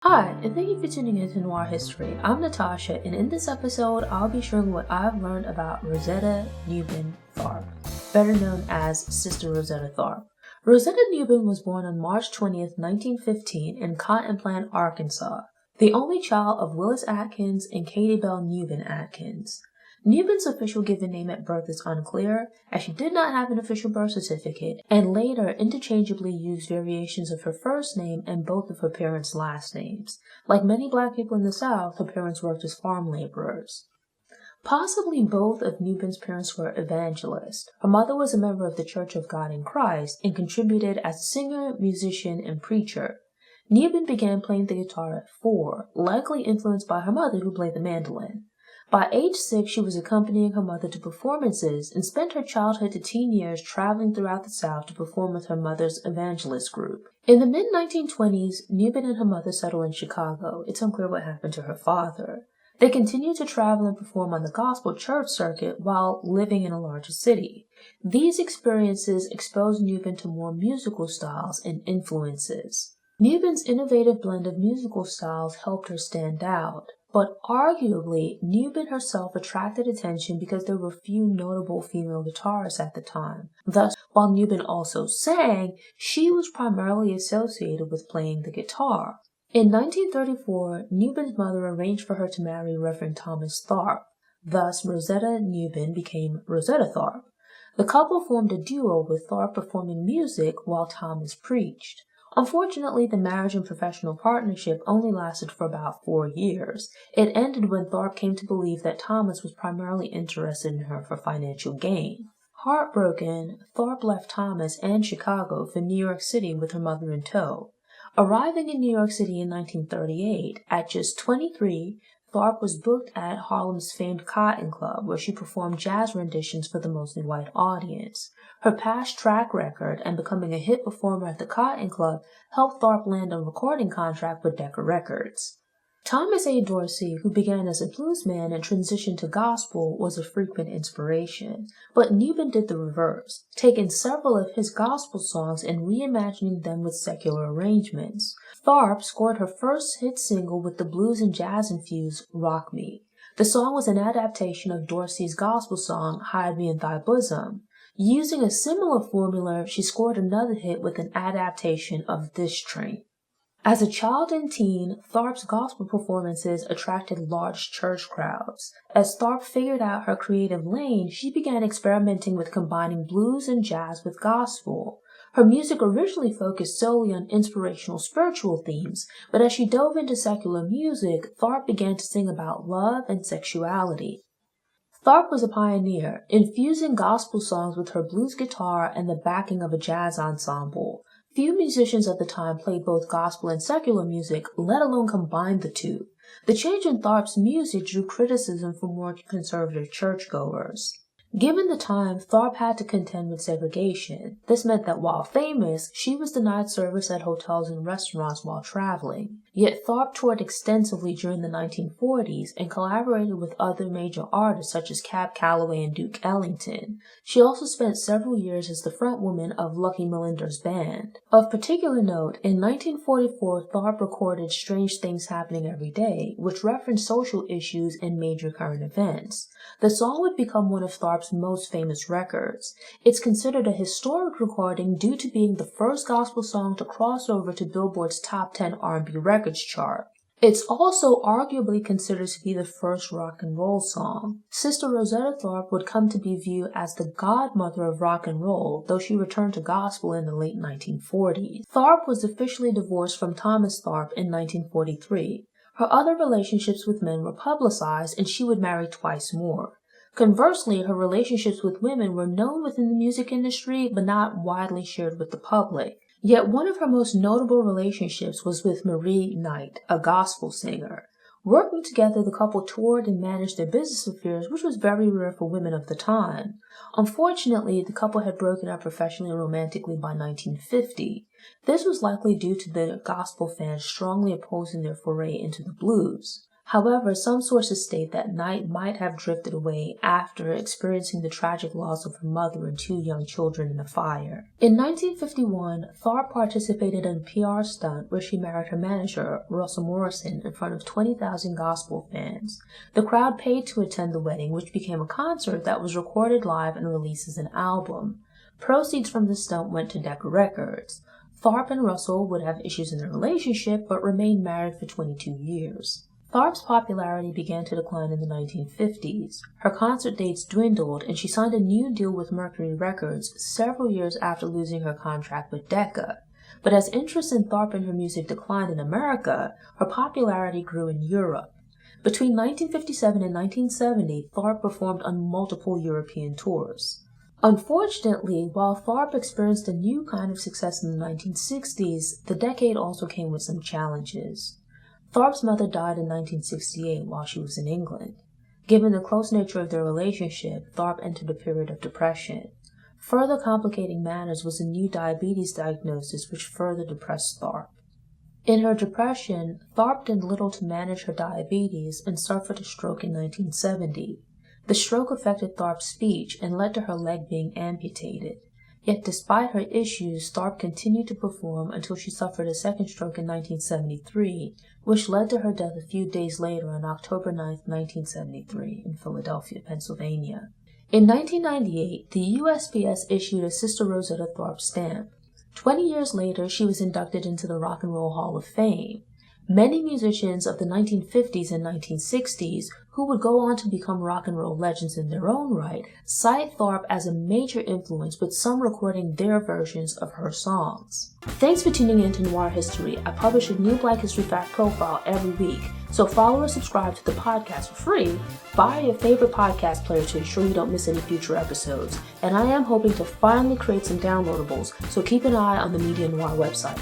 Hi, and thank you for tuning in to Noir History. I'm Natasha, and in this episode, I'll be sharing what I've learned about Rosetta Newman Tharpe, better known as Sister Rosetta Tharpe. Rosetta Newman was born on March 20th, 1915 in Cotton Plant, Arkansas, the only child of Willis Atkins and Katie Bell Newman Atkins. Newman's official given name at birth is unclear, as she did not have an official birth certificate, and later interchangeably used variations of her first name and both of her parents' last names. Like many black people in the South, her parents worked as farm laborers. Possibly both of Newman's parents were evangelists. Her mother was a member of the Church of God in Christ and contributed as a singer, musician, and preacher. Newman began playing the guitar at 4, likely influenced by her mother who played the mandolin. By age 6, she was accompanying her mother to performances and spent her childhood to teen years traveling throughout the South to perform with her mother's evangelist group. In the mid-1920s, Newman and her mother settled in Chicago. It's unclear what happened to her father. They continued to travel and perform on the gospel church circuit while living in a larger city. These experiences exposed Newman to more musical styles and influences. Newman's innovative blend of musical styles helped her stand out. But arguably, Newman herself attracted attention because there were few notable female guitarists at the time. Thus, while Newman also sang, she was primarily associated with playing the guitar. In 1934, Newman's mother arranged for her to marry Reverend Thomas Tharpe. Thus, Rosetta Newman became Rosetta Tharpe. The couple formed a duo with Tharpe performing music while Thomas preached. Unfortunately, the marriage and professional partnership only lasted for about 4 years. It ended when Tharpe came to believe that Thomas was primarily interested in her for financial gain. Heartbroken, Tharpe left Thomas and Chicago for New York City with her mother in tow. Arriving in New York City in 1938, at just 23, Tharpe was booked at Harlem's famed Cotton Club, where she performed jazz renditions for the mostly white audience. Her past track record and becoming a hit performer at the Cotton Club helped Tharpe land a recording contract with Decca Records. Thomas A. Dorsey, who began as a bluesman and transitioned to gospel, was a frequent inspiration, but Newman did the reverse, taking several of his gospel songs and reimagining them with secular arrangements. Tharpe scored her first hit single with the blues and jazz-infused Rock Me. The song was an adaptation of Dorsey's gospel song Hide Me in Thy Bosom. Using a similar formula, she scored another hit with an adaptation of This Train. As a child and teen, Tharpe's gospel performances attracted large church crowds. As Tharpe figured out her creative lane, she began experimenting with combining blues and jazz with gospel. Her music originally focused solely on inspirational spiritual themes, but as she dove into secular music, Tharpe began to sing about love and sexuality. Tharpe was a pioneer, infusing gospel songs with her blues guitar and the backing of a jazz ensemble. Few musicians at the time played both gospel and secular music, let alone combined the two. The change in Tharpe's music drew criticism from more conservative churchgoers. Given the time, Tharpe had to contend with segregation. This meant that while famous, she was denied service at hotels and restaurants while traveling. Yet Tharpe toured extensively during the 1940s and collaborated with other major artists such as Cab Calloway and Duke Ellington. She also spent several years as the frontwoman of Lucky Millinder's band. Of particular note, in 1944, Tharpe recorded Strange Things Happening Every Day, which referenced social issues and major current events. The song would become one of Tharpe's most famous records. It's considered a historic recording due to being the first gospel song to cross over to Billboard's top 10 R&B records chart. It's also arguably considered to be the first rock and roll song. Sister Rosetta Tharpe would come to be viewed as the godmother of rock and roll, though she returned to gospel in the late 1940s. Tharpe was officially divorced from Thomas Tharpe in 1943. Her other relationships with men were publicized, and she would marry twice more. Conversely, her relationships with women were known within the music industry, but not widely shared with the public. Yet one of her most notable relationships was with Marie Knight, a gospel singer. Working together, the couple toured and managed their business affairs, which was very rare for women of the time. Unfortunately, the couple had broken up professionally and romantically by 1950. This was likely due to the gospel fans strongly opposing their foray into the blues. However, some sources state that Knight might have drifted away after experiencing the tragic loss of her mother and 2 young children in a fire. In 1951, Tharpe participated in a PR stunt where she married her manager, Russell Morrison, in front of 20,000 gospel fans. The crowd paid to attend the wedding, which became a concert that was recorded live and released as an album. Proceeds from the stunt went to Decca Records. Tharpe and Russell would have issues in their relationship, but remained married for 22 years. Tharpe's popularity began to decline in the 1950s. Her concert dates dwindled, and she signed a new deal with Mercury Records several years after losing her contract with Decca. But as interest in Tharpe and her music declined in America, her popularity grew in Europe. Between 1957 and 1970, Tharpe performed on multiple European tours. Unfortunately, while Tharpe experienced a new kind of success in the 1960s, the decade also came with some challenges. Tharpe's mother died in 1968 while she was in England. Given the close nature of their relationship, Tharpe entered a period of depression. Further complicating matters was a new diabetes diagnosis which further depressed Tharpe. In her depression, Tharpe did little to manage her diabetes and suffered a stroke in 1970. The stroke affected Tharpe's speech and led to her leg being amputated. Yet despite her issues, Tharpe continued to perform until she suffered a second stroke in 1973, which led to her death a few days later on October 9, 1973, in Philadelphia, Pennsylvania. In 1998, the USPS issued a Sister Rosetta Tharpe stamp. 20 years later, she was inducted into the Rock and Roll Hall of Fame. Many musicians of the 1950s and 1960s, who would go on to become rock and roll legends in their own right, cite Tharpe as a major influence, with some recording their versions of her songs. Thanks for tuning in to Noir History. I publish a new Black History Fact profile every week, so follow or subscribe to the podcast for free via your favorite podcast player to ensure you don't miss any future episodes. And I am hoping to finally create some downloadables, so keep an eye on the Media Noir website.